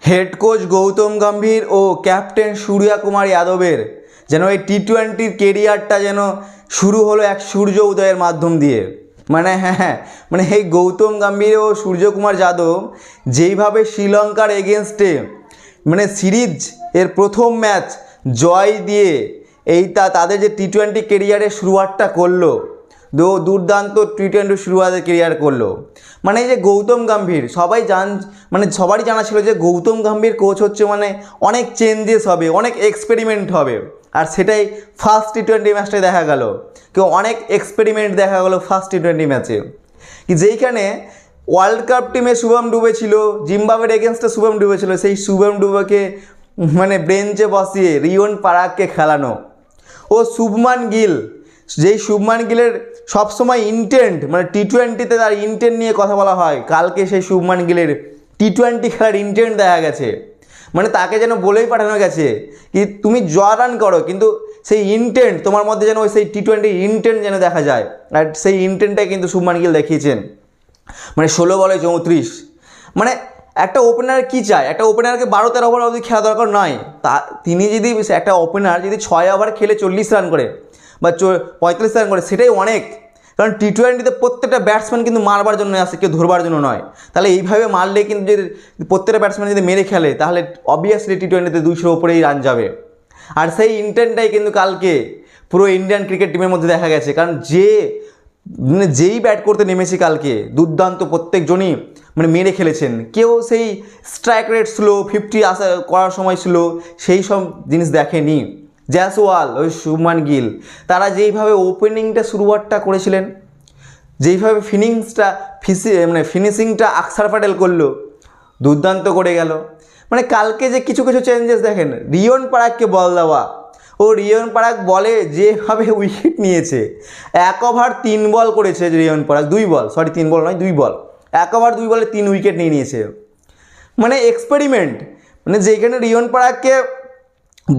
Head coach Gautam Gambhir ও captain সূর্য কুমার যাদবের যেন এই টি-20 কেরিয়ারটা যেন শুরু হলো এক সূর্য উদয়ের মাধ্যম দিয়ে। মানে এই গৌতম গম্ভীর ও সূর্য কুমার যাদব যেইভাবে শ্রীলঙ্কার এগেনস্টে সিরিজ এর প্রথম ম্যাচ জয় দিয়ে তাদের যে টি-20 কেরিয়ারের শুরুয়াতটা করলো, দুর্দান্ত টি-20 শুরুয়াতের কেরিয়ার করলো। এই যে গৌতম গম্ভীর সবারই জানা ছিল যে গৌতম গম্ভীর কোচ হচ্ছে অনেক চেঞ্জেস হবে, অনেক এক্সপেরিমেন্ট হবে। আর সেটাই ফার্স্ট টি-20 ম্যাচটায় দেখা গেল, অনেক এক্সপেরিমেন্ট দেখা গেলো ফার্স্ট টি-20 ম্যাচে। যেইখানে ওয়ার্ল্ড কাপ টিমে শুভম ডুবে ছিল, জিম্বাবুয়ের এগেনস্টে শুভম ডুবে ছিল, সেই শুভম ডুবেকে বেঞ্চে বসিয়ে রিওন পারাগকে খেলানো। ও শুভমান গিল, যেই শুভমান গিলের সবসময় ইন্টেন্ট টি-20তে তার ইন্টেন্ট নিয়ে কথা বলা হয়, কালকে সেই শুভমান গিলের টি-20 খেলার ইন্টেন্ট দেখা গেছে। তাকে যেন বলেই পাঠানো গেছে কি তুমি রান করো, কিন্তু সেই ইন্টেন্ট তোমার মধ্যে যেন সেই টি-20 ইন্টেন্ট যেন দেখা যায়। আর সেই ইন্টেন্টটাই কিন্তু শুভমান গিল দেখিয়েছেন। 16 বলে 34। একটা ওপেনার কী চায়, একটা ওপেনারকে 12-13 ওভার অবধি খেলা দরকার নয়। তিনি যদি একটা ওপেনার যদি 6 ওভার খেলে 40 রান করে বা 45 রান করে, সেটাই অনেক। কারণ টি-20তে প্রত্যেকটা ব্যাটসম্যান কিন্তু মারবার জন্য আসে, কেউ ধরবার জন্য নয়। তাহলে এইভাবে মারলে কিন্তু যদি প্রত্যেকটা ব্যাটসম্যান যদি মেরে খেলে, তাহলে অবভিয়াসলি টি-20তে 200 ওপরেই রান যাবে। আর সেই ইন্টেন্টটাই কিন্তু কালকে পুরো ইন্ডিয়ান ক্রিকেট টিমের মধ্যে দেখা গেছে। কারণ যেই ব্যাট করতে নেমেছে কালকে, দুর্দান্ত প্রত্যেকজনই মেরে খেলেছেন। কেউ সেই স্ট্রাইক রেট স্লো, 50 আসা করার সময় স্লো, সেই সব জিনিস দেখেনি। জয়সওয়াল, ওই শুভমান গিল, তারা যেইভাবে ওপেনিংটা শুরুয়াতটা করেছিলেন, যেইভাবে ফিনিশিংটা আকসার প্যাটেল করলো, দুর্দান্ত করে গেল। কালকে যে কিছু কিছু চেঞ্জেস দেখেন, রিওন পারাগকে বল দেওয়া, ও রিওন পারাগ বলে যেভাবে উইকেট নিয়েছে, 1 ওভার 3 বল করেছে রিওন পারাগ, 2 বল, 3 বল নয় 2 বল, 1 ওভার 2 বলে 3 উইকেট নিয়ে নিয়েছে। এক্সপেরিমেন্ট, যেখানে রিওন পারাগকে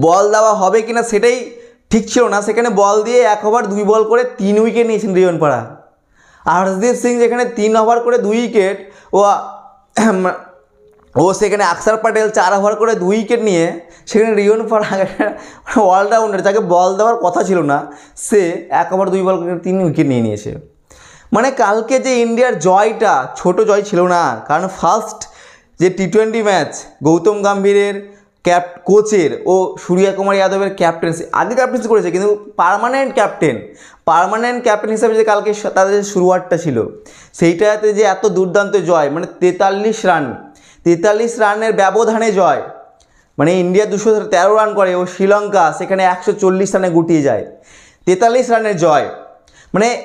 বল দেওয়া হবে কিনা সেটাই ঠিক ছিল না, সেখানে বল দিয়ে 1 ওভার 2 বল করে 3 উইকেট নিয়েছেন রিওন পারাগ। হর্ষদীপ সিং যেখানে 3 ওভার করে 2 উইকেট, ও সেখানে আকসার প্যাটেল 4 ওভার করে 2 উইকেট নিয়ে, সেখানে রিওন পারাগ অলরাউন্ডার, যাকে বল দেওয়ার কথা ছিল না, সে 1 ওভার 2 বল করে 3 উইকেট নিয়ে নিয়েছে। কালকে যে ইন্ডিয়ার জয়টা ছোট জয় ছিল না। কারণ ফার্স্ট যে টি-20 ম্যাচ গৌতম গম্ভীরের কোচের ও সূর্য কুমার যাদবের ক্যাপ্টেন্সি, আগে ক্যাপ্টেন্সি করেছে কিন্তু পার্মানেন্ট ক্যাপ্টেন হিসাবে যে কালকে তাদের শুরুয়াতটা ছিল, সেইটাতে যে এত দুর্দান্ত জয়, 43 রানের ব্যবধানে জয়। ইন্ডিয়া 213 রান করে ও শ্রীলঙ্কা সেখানে 140 রানে গুটিয়ে যায়। 43 রানের জয়।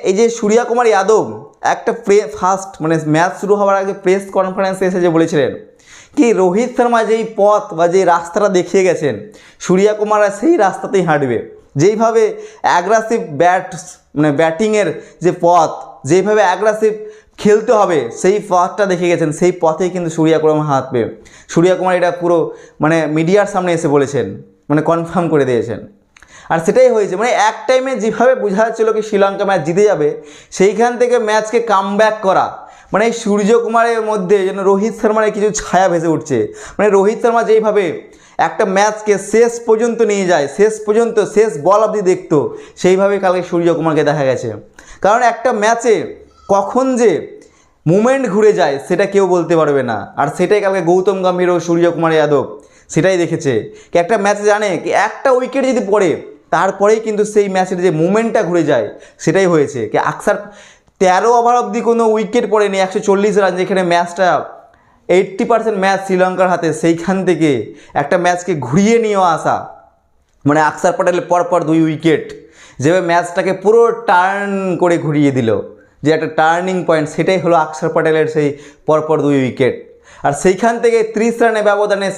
এই যে সূর্য কুমার যাদব একটা ফার্স্ট ম্যাচ শুরু হওয়ার আগে প্রেস কনফারেন্সে এসে যে বলেছিলেন কি রোহিত শর্মা যেই পথ বা যেই রাস্তাটা দেখিয়ে গেছেন, সূর্য কুমার সেই রাস্তাতেই হাঁটবে। যেইভাবে অ্যাগ্রেসিভ ব্যাটিংয়ের যে পথ, যেইভাবে অ্যাগ্রেসিভ খেলতে হবে, সেই পথটা দেখে গেছেন, সেই পথেই কিন্তু সূর্য কুমার হাঁটবে। সূর্য কুমার এটা পুরো মিডিয়ার সামনে এসে বলেছেন, কনফার্ম করে দিয়েছেন। আর সেটাই হয়েছে। এক টাইমে যেভাবে বোঝা যাচ্ছিল কি শ্রীলঙ্কা ম্যাচ জিতে যাবে, সেইখান থেকে ম্যাচকে কামব্যাক করা, এই সূর্য কুমারের মধ্যে যেন রোহিত শর্মার কিছু ছায়া ভেসে উঠছে। রোহিত শর্মা যেইভাবে একটা ম্যাচকে শেষ পর্যন্ত নিয়ে যায়, শেষ বল অবধি দেখতো, সেইভাবে কালকে সূর্য কুমারকে দেখা গেছে। কারণ একটা ম্যাচে কখন যে মুভমেন্ট ঘুরে যায় সেটা কেউ বলতে পারবে না। আর সেটাই কালকে গৌতম গম্ভীর ও সূর্য কুমার যাদব সেটাই দেখেছে কি একটা ম্যাচে জানে কি একটা উইকেট যদি পড়ে, তারপরেই কিন্তু সেই ম্যাচের যে মুভমেন্টটা ঘুরে যায়, সেটাই হয়েছে কি আকসার 13 ওভার অবধি কোনো উইকেট পড়েনি, 140 রান, যেখানে ম্যাচটা 80% ম্যাচ শ্রীলঙ্কার হাতে, সেইখান থেকে একটা ম্যাচকে ঘুরিয়ে নিয়ে আসা, আকসার প্যাটেলের পরপর 2 উইকেট, যেভাবে ম্যাচটাকে পুরো টার্ন করে ঘুরিয়ে দিল, যে একটা টার্নিং পয়েন্ট, সেটাই হলো আকসার প্যাটেলের সেই পরপর 2 উইকেট। আর সেইখান থেকে 30 রানের ব্যবধানে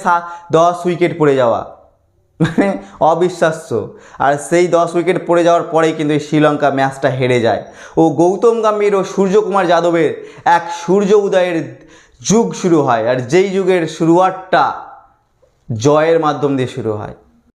10 উইকেট পড়ে যাওয়া, অবিশ্বাস্য। আর সেই 10 উইকেট পড়ে যাওয়ার পরেই কিন্তু শ্রীলঙ্কা ম্যাচটা হেরে যায় ও গৌতম গম্ভীর ও সূর্য কুমার যাদবের এক সূর্য উদয়ের যুগ শুরু হয়। আর যেই যুগের শুরুয়াতটা জয়ের মাধ্যম দিয়ে শুরু হয়।